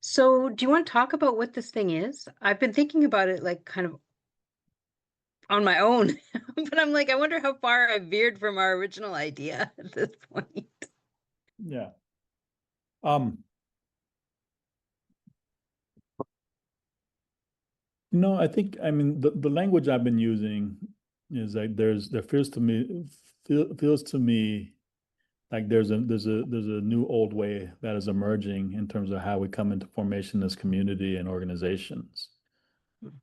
So, do you want to talk about what this thing is? I've been thinking about it like kind of on my own, but I'm like, I wonder how far I veered from our original idea at this point. Yeah. Um, I think the language I've been using is like there feels to me like there's a new old way that is emerging in terms of how we come into formation as community and organizations.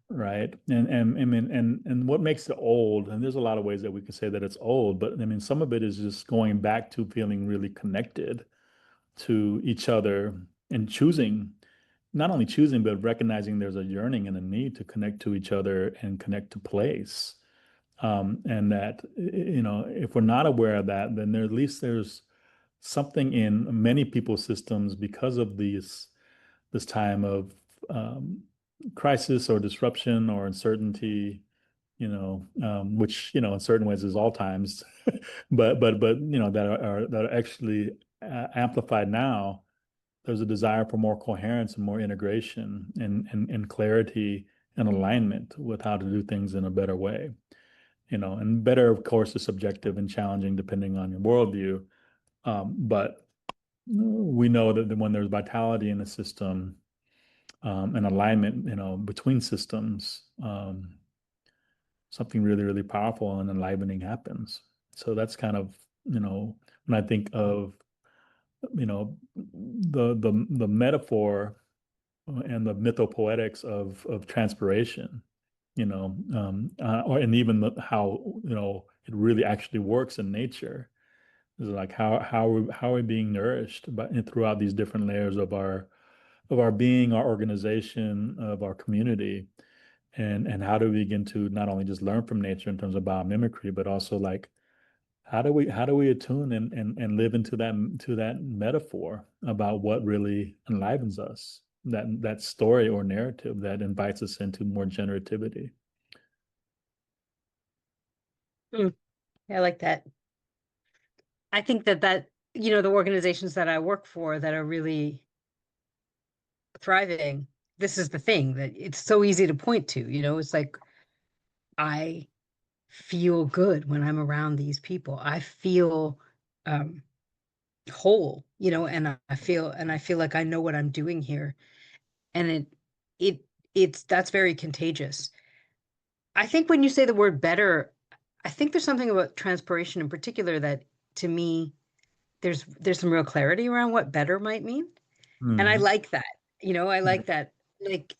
Right. And I mean and what makes it old, and there's a lot of ways that we could say that it's old, but I mean some of it is just going back to feeling really connected to each other and choosing not only choosing, but recognizing there's a yearning and a need to connect to each other and connect to place. And that, if we're not aware of that, then at least there's something in many people's systems because of this time of crisis or disruption or uncertainty, which, in certain ways is all times, but, that are actually amplified now. There's a desire for more coherence and more integration and clarity and alignment with how to do things in a better way. And better, of course, is subjective and challenging depending on your worldview. But we know that when there's vitality in the system and alignment, between systems, something really, really powerful and enlivening happens. So that's kind of, when I think of, the metaphor and the mythopoetics of transpiration, and even how it really actually works in nature. Is like how are we being nourished throughout these different layers of our being, our organization, of our community, and how do we begin to not only just learn from nature in terms of biomimicry, but also like how do we attune and live into that metaphor about what really enlivens us, that story or narrative that invites us into more generativity. Mm, I like that. I think the organizations that I work for that are really thriving, this is the thing that it's so easy to point to, it's like I feel good when I'm around these people. I feel um whole, and I feel like I know what I'm doing here. And it it's that's very contagious. I think when you say the word better, I think there's something about transpiration in particular that to me there's some real clarity around what better might mean. And I Mhm. like that. I like that. Like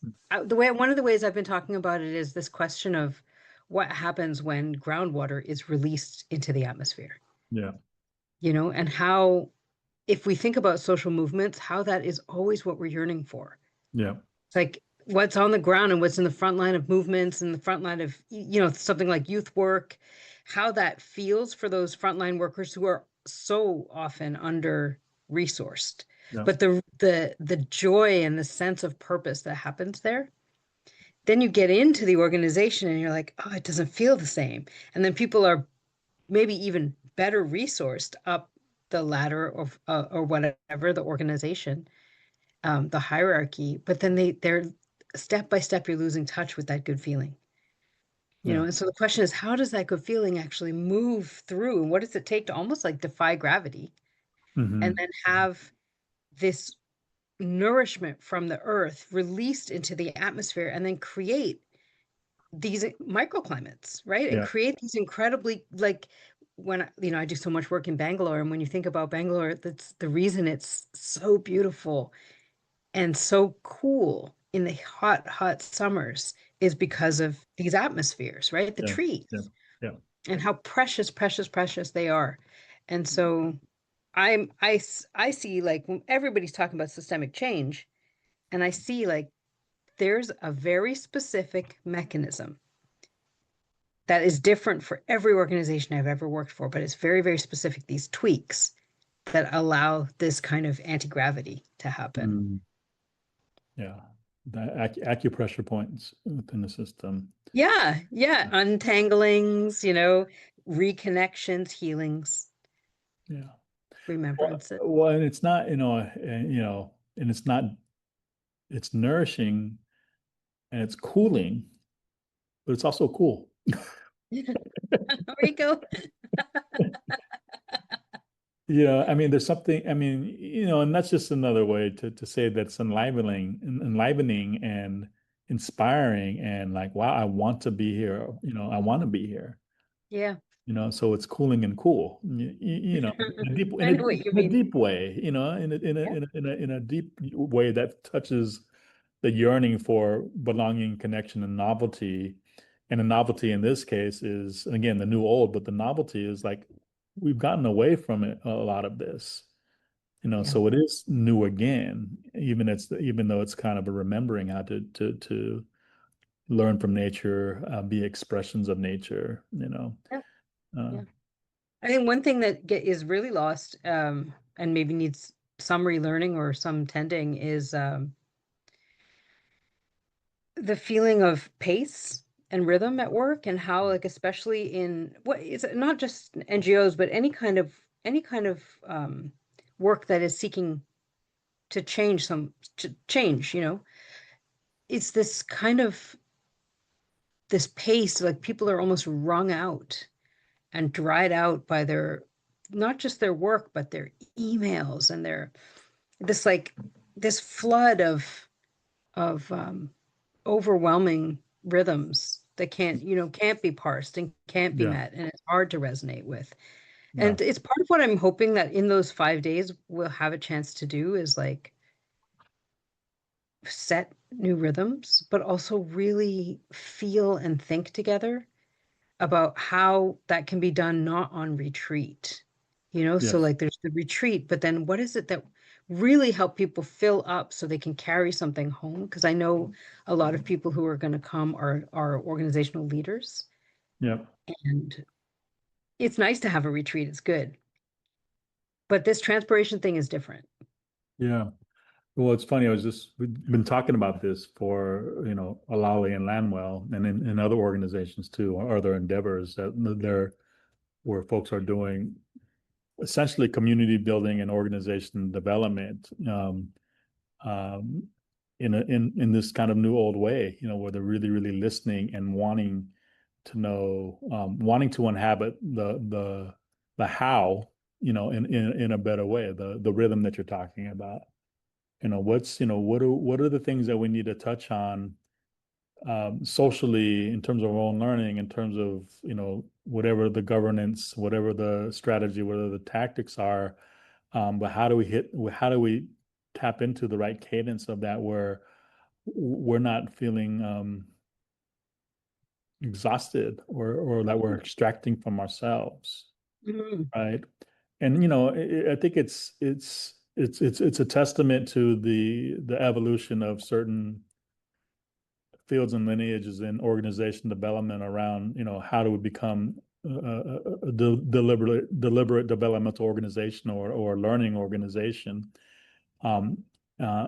the way one of the ways I've been talking about it is this question of what happens when groundwater is released into the atmosphere, Yeah, and how if we think about social movements, how that is always what we're yearning for. yeah, It's like what's on the ground and what's in the front line of movements and the front line of, something like youth work, how that feels for those frontline workers who are so often under resourced. yeah, But the joy and the sense of purpose that happens there, then you get into the organization and you're like, oh, it doesn't feel the same. And then people are maybe even better resourced up the ladder or whatever the organization, the hierarchy, but then they're step by step you're losing touch with that good feeling. yeah. And so the question is, how does that good feeling actually move through? And what does it take to almost like defy gravity and Hmm. then have this nourishment from the earth released into the atmosphere and then create these microclimates, right? And Yeah, create these incredibly like when I do so much work in Bangalore, and when you think about Bangalore, that's the reason it's so beautiful and so cool in the hot, hot summers is because of these atmospheres, right? The yeah, trees yeah, yeah. and how precious, precious, precious they are. And so I see like when everybody's talking about systemic change, and I see like there's a very specific mechanism that is different for every organization I've ever worked for, but it's very, very specific, these tweaks that allow this kind of anti-gravity to happen. Mm, yeah. The acupressure points within the system. Yeah, yeah. Untanglings, reconnections, healings, Yeah. Well, remembrances. well, and it's not, and it's not it's nourishing and it's cooling, but it's also cool. Rico. I mean, there's something, I mean, and that's just another way to say that's enlivening and inspiring and like, wow, I want to be here. I want to be here. Yeah. So it's cooling and cool, in a deep, I know what you in a mean. deep way, Yeah. in a deep way that touches the yearning for belonging, connection, and novelty. And the novelty in this case is, again, the new old, but the novelty is like we've gotten away from it, a lot of this, Yeah. so it is new again, even though it's kind of a remembering how to learn from nature, be expressions of nature, Yeah. uh, Yeah. I think one thing that is really lost, and maybe needs some relearning or some tending is the feeling of pace and rhythm at work, and how, like, especially in what is not just NGOs, but any kind of work that is seeking to change, it's this kind of this pace, like people are almost wrung out and dried out by their not just their work, but their emails and their this like this flood of overwhelming rhythms that can't be parsed and can't be yeah, met, and it's hard to resonate with. yeah, And it's part of what I'm hoping that in those 5 days we'll have a chance to do is like set new rhythms, but also really feel and think together about how that can be done not on retreat. So yes, like there's the retreat, but then what is it that really help people fill up so they can carry something home? Because I know a lot of people who are going to come are organizational leaders, yeah, and it's nice to have a retreat. It's good. But this transpiration thing is different. yeah. Well, it's funny. We've been talking about this for, Alali and Lanwell and in other organizations too, or other endeavors where folks are doing essentially community building and organization development, um, in this kind of new old way, where they're really, really listening and wanting to know, wanting to inhabit the how, in a better way, the rhythm that you're talking about. What are the things that we need to touch on, socially, in terms of our own learning, in terms of, whatever the governance, whatever the strategy, whatever the tactics are, but how do we tap into the right cadence of that where we're not feeling, exhausted, or that we're extracting from ourselves, Mhm. right? And I think it's a testament to the evolution of certain fields and lineages in organization development around, how do we become a deliberate developmental organization, or learning organization. Um, uh,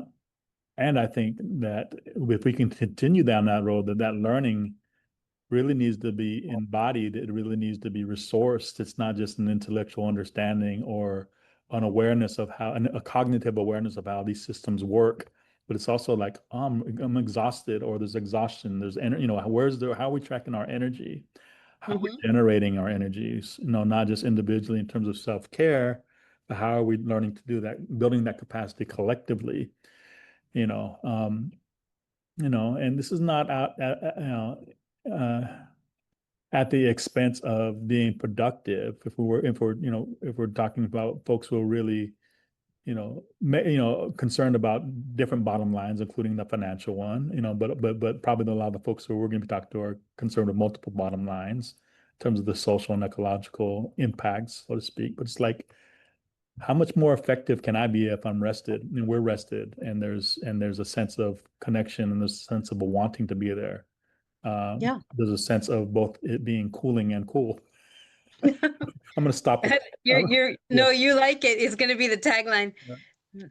and I think that if we can continue down that road, that learning really needs to be embodied. It really needs to be resourced. It's not just an intellectual understanding or an awareness of a cognitive awareness of how these systems work, but it's also like, I'm exhausted, or there's exhaustion. There's energy. How are we tracking our energy? How are we Mhm. generating our energies? Not just individually in terms of self-care, but how are we learning to do that, building that capacity collectively? You know, um, and this is not out, uh, at the expense of being productive. If we're talking about folks who are really, concerned about different bottom lines, including the financial one, but probably a lot of the folks who we're going to be talking to are concerned with multiple bottom lines in terms of the social and ecological impacts, so to speak. But it's like, how much more effective can I be if I'm rested and we're rested, and there's a sense of connection, and there's a sense of a wanting to be there. Yeah. There's a sense of both it being cooling and cool. I'm going to stop with No, yeah, you like it. It's going to be the tagline.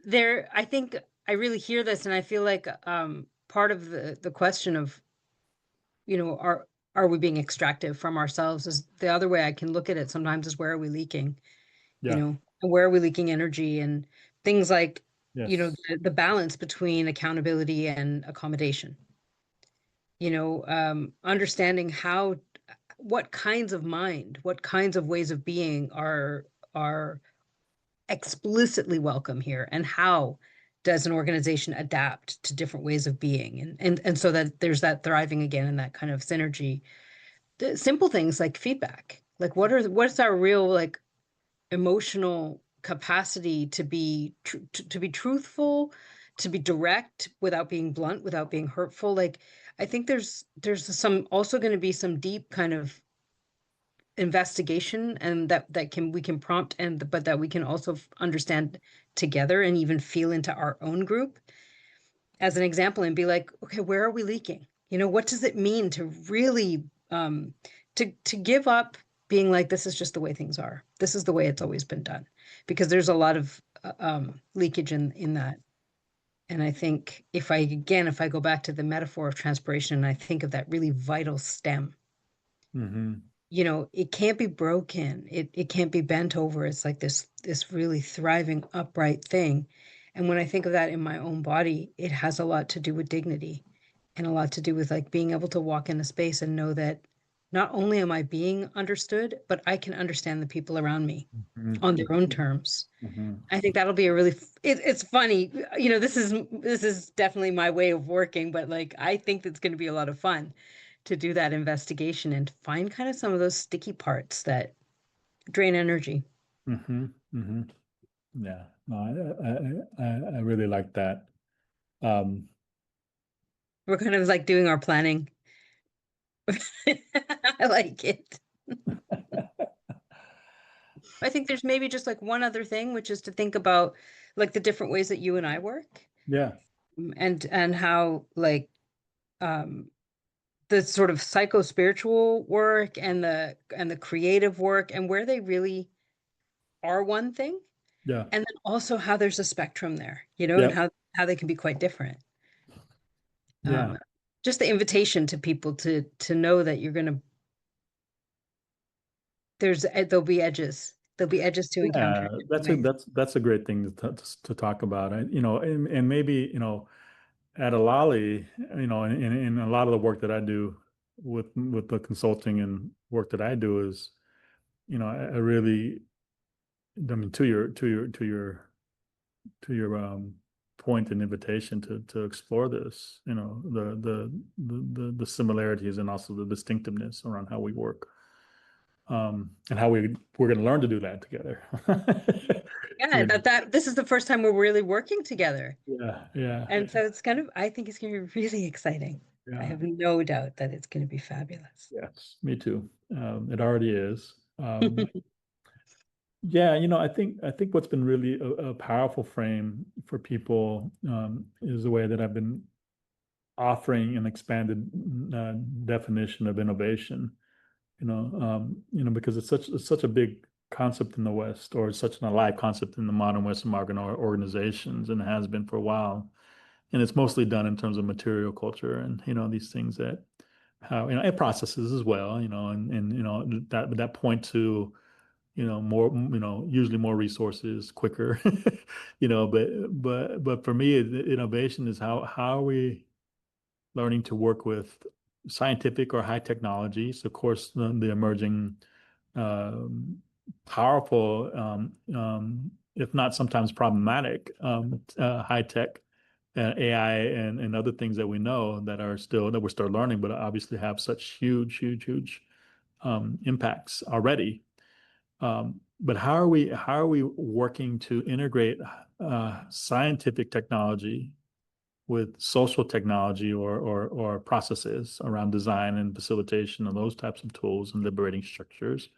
yeah, I think I really hear this, and I feel like part of the question of, are we being extractive from ourselves, is the other way I can look at it sometimes, is where are we leaking, yeah, and where are we leaking energy, and things like, Yes. the balance between accountability and accommodation. Understanding what kinds of mind, what kinds of ways of being are explicitly welcome here, and how does an organization adapt to different ways of being, and so that there's that thriving again and that kind of synergy. The simple things like feedback, like what's our real like emotional capacity to be to be truthful, to be direct without being blunt, without being hurtful. Like I think there's some also going to be some deep kind of investigation, and that can we can prompt, and but that we can also understand together and even feel into our own group as an example, and be like, okay, where are we leaking? What does it mean to really to give up being like, this is just the way things are, this is the way it's always been done, because there's a lot of leakage in that. And I think if I go back to the metaphor of transpiration, and I think of that really vital stem, Hmm. it can't be broken. It can't be bent over. It's like this really thriving, upright thing. And when I think of that in my own body, it has a lot to do with dignity, and a lot to do with like being able to walk in a space and know that not only am I being understood, but I can understand the people around me on their own terms. Hmm. I think that'll be a really it's funny. This is definitely my way of working, but like I think that's going to be a lot of fun to do that investigation and find kind of some of those sticky parts that drain energy. Hmm. Hmm. Yeah. No, I really like that. Um, We're kind of like doing our planning. I like it. I think there's maybe just like one other thing, which is to think about like the different ways that you and I work, yeah. and how like um the sort of psycho spiritual work and the creative work, and where they really are one thing, Yeah. and then also how there's a spectrum there, and Yep. how they can be quite different. Yeah. Just the invitation to people to know that you're gonna there'll be edges, to encounter Yeah. in different ways. That's a great thing to talk about. And maybe, at Alali, in a lot of the work that I do with the consulting and work that I do is, I really, I mean, to your point and invitation to explore this, the similarities and also the distinctiveness around how we work, and how we're going to learn to do that together. Yeah, You know, that this is the first time we're really working together, yeah, yeah, and so it's kind of I think it's going to be really exciting. I yeah. have no doubt that it's going to be fabulous. Yes, me too. It already is. Yeah, I think what's been really a powerful frame for people, is the way that I've been offering an expanded definition of innovation. Because it's such a big concept in the West, or it's such an alive concept in the modern Western market organizations, and it has been for a while. And it's mostly done in terms of material culture, and these things that how and processes as well, and that point to more, usually more resources quicker. But for me, innovation is how are we learning to work with scientific or high technologies, of course, the emerging, um, powerful, if not sometimes problematic, high tech, AI, and other things that we know that we're still learning, but obviously have such huge, huge, huge, impacts already. But how are we working to integrate scientific technology with social technology, or processes around design and facilitation and those types of tools and liberating structures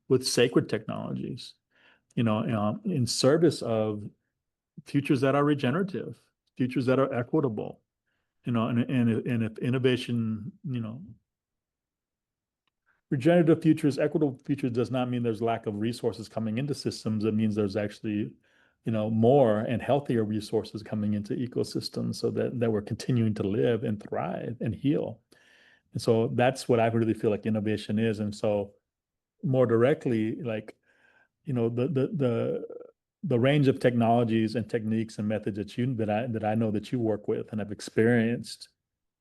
with sacred technologies, in service of futures that are regenerative, futures that are equitable, and if innovation, regenerative futures, equitable futures does not mean there's lack of resources coming into systems. It means there's actually, more and healthier resources coming into ecosystems, so that we're continuing to live and thrive and heal. And so that's what I really feel like innovation is. And so more directly, like, the the range of technologies and techniques and methods that I know that you work with and have experienced,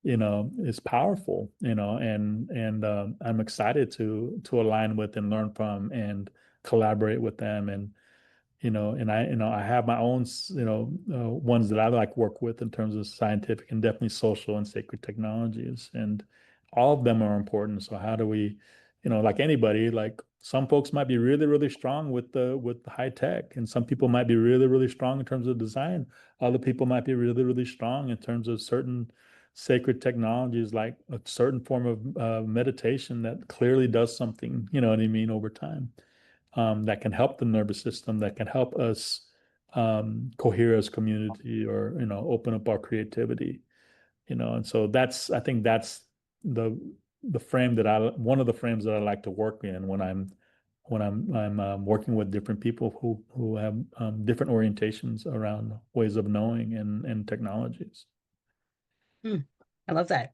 is powerful, and I'm excited to align with and learn from and collaborate with them. And I have my own, ones that I like work with in terms of scientific and definitely social and sacred technologies. And all of them are important. So how do we, like anybody, like some folks might be really, really strong with the high tech, and some people might be really, really strong in terms of design. Other people might be really, really strong in terms of certain sacred technologies, like a certain form of meditation that clearly does something, you know what I mean, over time, that can help the nervous system, that can help us cohere as community, or open up our creativity. And so I think that's the frame that I one of the frames that I like to work in when I'm working with different people who have different orientations around ways of knowing and technologies. Hmm. I love that.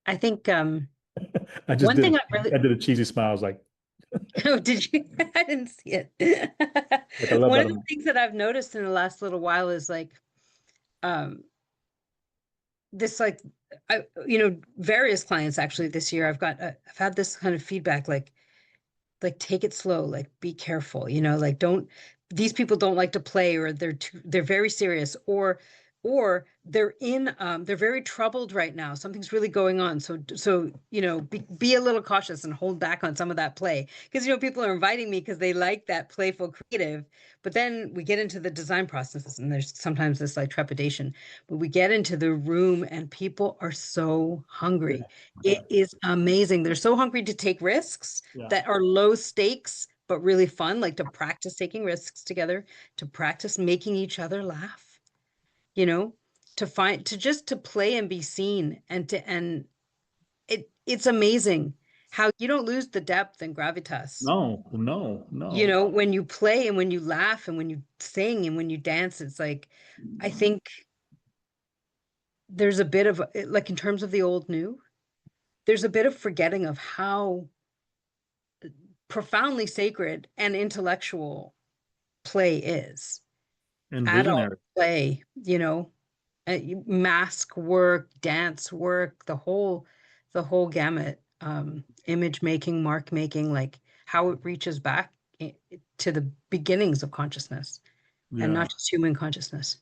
I think I just one did thing I really I did a cheesy smile. I was like, oh, did you? I didn't see it. I love One that. of the things that I've noticed in the last little while is like um this like various clients actually this year I've had this kind of feedback like take it slow, like be careful, like don't these people don't like to play, or they're very serious, or they're very troubled right now. Something's really going on. So be a little cautious and hold back on some of that play. Because people are inviting me because they like that playful creative, but then we get into the design processes and there's sometimes this like trepidation. But we get into the room and people are so hungry. Yeah, It is amazing. They're so hungry to take risks yeah. that are low stakes but really fun, like to practice taking risks together, to practice making each other laugh, you know, to play and be seen, and it's amazing how you don't lose the depth and gravitas. No, no, no. When you play and when you laugh and when you sing and when you dance, it's like I think there's a bit of like in terms of the old new, there's a bit of forgetting of how profoundly sacred and intellectual play is. And Adult visionary. play, mask work, dance work, the whole gamut, image making, mark making, like how it reaches back to the beginnings of consciousness and Yeah. not just human consciousness.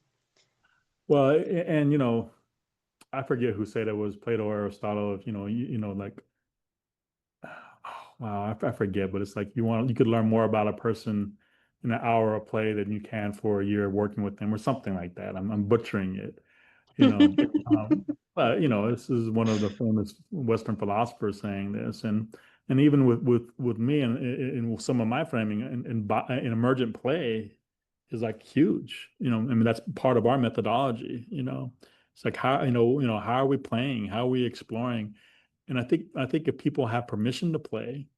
Well, and I forget who said it, was Plato or Aristotle. If like, oh, wow, I forget, but it's like you could learn more about a person in an hour of play than you can for a year working with them, or something like that. I'm butchering it, you know. But this is one of the famous Western philosophers saying this, and even with me and in some of my framing in emergent play is like huge. I mean that's part of our methodology. It's like how are we playing? How are we exploring? And I think if people have permission to play,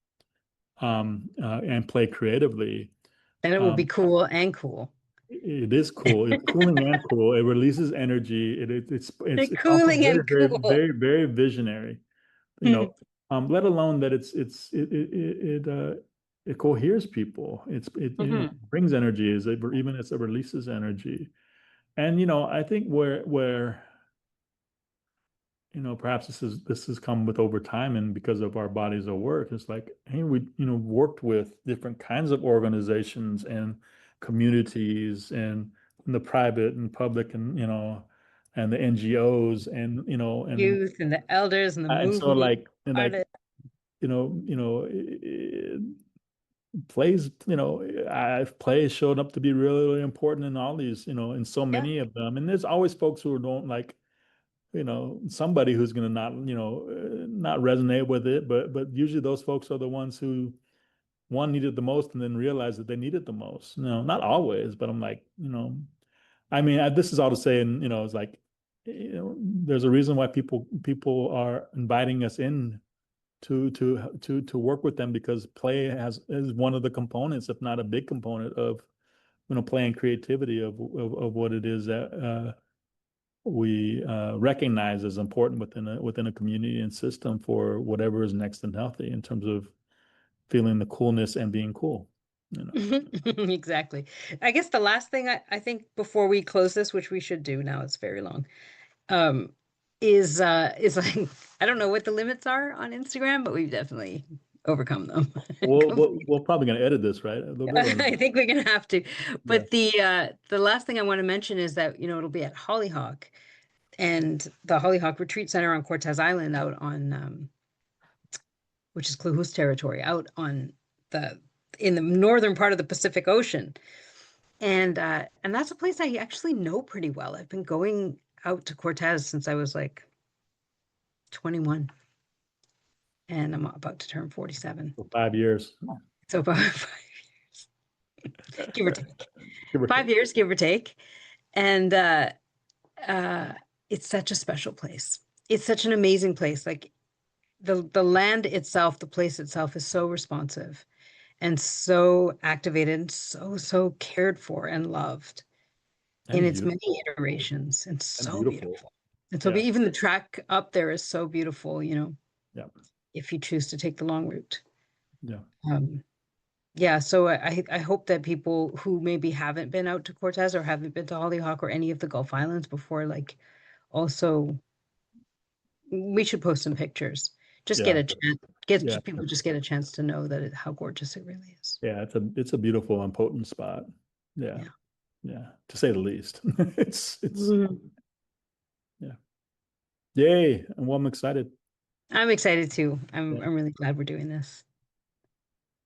and play creatively, Then it will be um, cool and cool. it is cool. It's cooling and cool. It releases energy. It's also Cooling very, and very, cool. very, very visionary. You know, let alone that it coheres people. Mhm. It brings energy, even as it releases energy. And I think where perhaps this has come with over time and because of our bodies of work. It's like, hey, we, worked with different kinds of organizations and communities and in the private and public and the NGOs Youth and the elders and the and so movement artists. plays, plays showed up to be really, really important in all these, in so Yeah. many of them. And there's always folks who don't like, somebody who's going to not, not resonate with it. But usually those folks are the ones who one needed the most and then realized that they needed the most. Not always, but I'm like, I mean, this is all to say, and it's like, there's a reason why people are inviting us in to work with them, because play is one of the components, if not a big component of play and creativity of what it is that we recognize as important within a community and system for whatever is next and healthy in terms of feeling the coolness and being cool. you know. Exactly. I guess the last thing I think before we close this, which we should do now, it's very long, um, is like I don't know what the limits are on Instagram, but we've definitely overcome them. We're probably going to edit this, right? We're I running. think we're gonna have to. Yeah. But the last thing I want to mention is that, it'll be at Hollyhock and the Hollyhock Retreat Center on Cortez Island out on which is Cluhus territory, out on the in the northern part of the Pacific Ocean. And that's a place I actually know pretty well. I've been going out to Cortez since I was like 21, and I'm about to turn 47. For 5 years. So about 5 years, give or take. Give or take. 5 years, give or take. And uh, it's such a special place. It's such an amazing place. Like the land itself, the place itself is so responsive and so activated, so cared for and loved in And its beautiful. many iterations, and And so beautiful. beautiful. And so Yeah. even the track up there is so beautiful, Yeah. if you choose to take the long route. Yeah. Um, yeah, so I hope that people who maybe haven't been out to Cortez or haven't been to Hollyhock or any of the Gulf Islands before, like also we should post some pictures. Just get Yeah. a chance, get Yeah. people just get a chance to know that how gorgeous it really is. Yeah. It's a beautiful and potent spot. Yeah. Yeah. Yeah. To say the least. It's Mhm. yeah. Yay. And well, I'm excited. I'm excited too. I'm Yeah. I'm really glad we're doing this.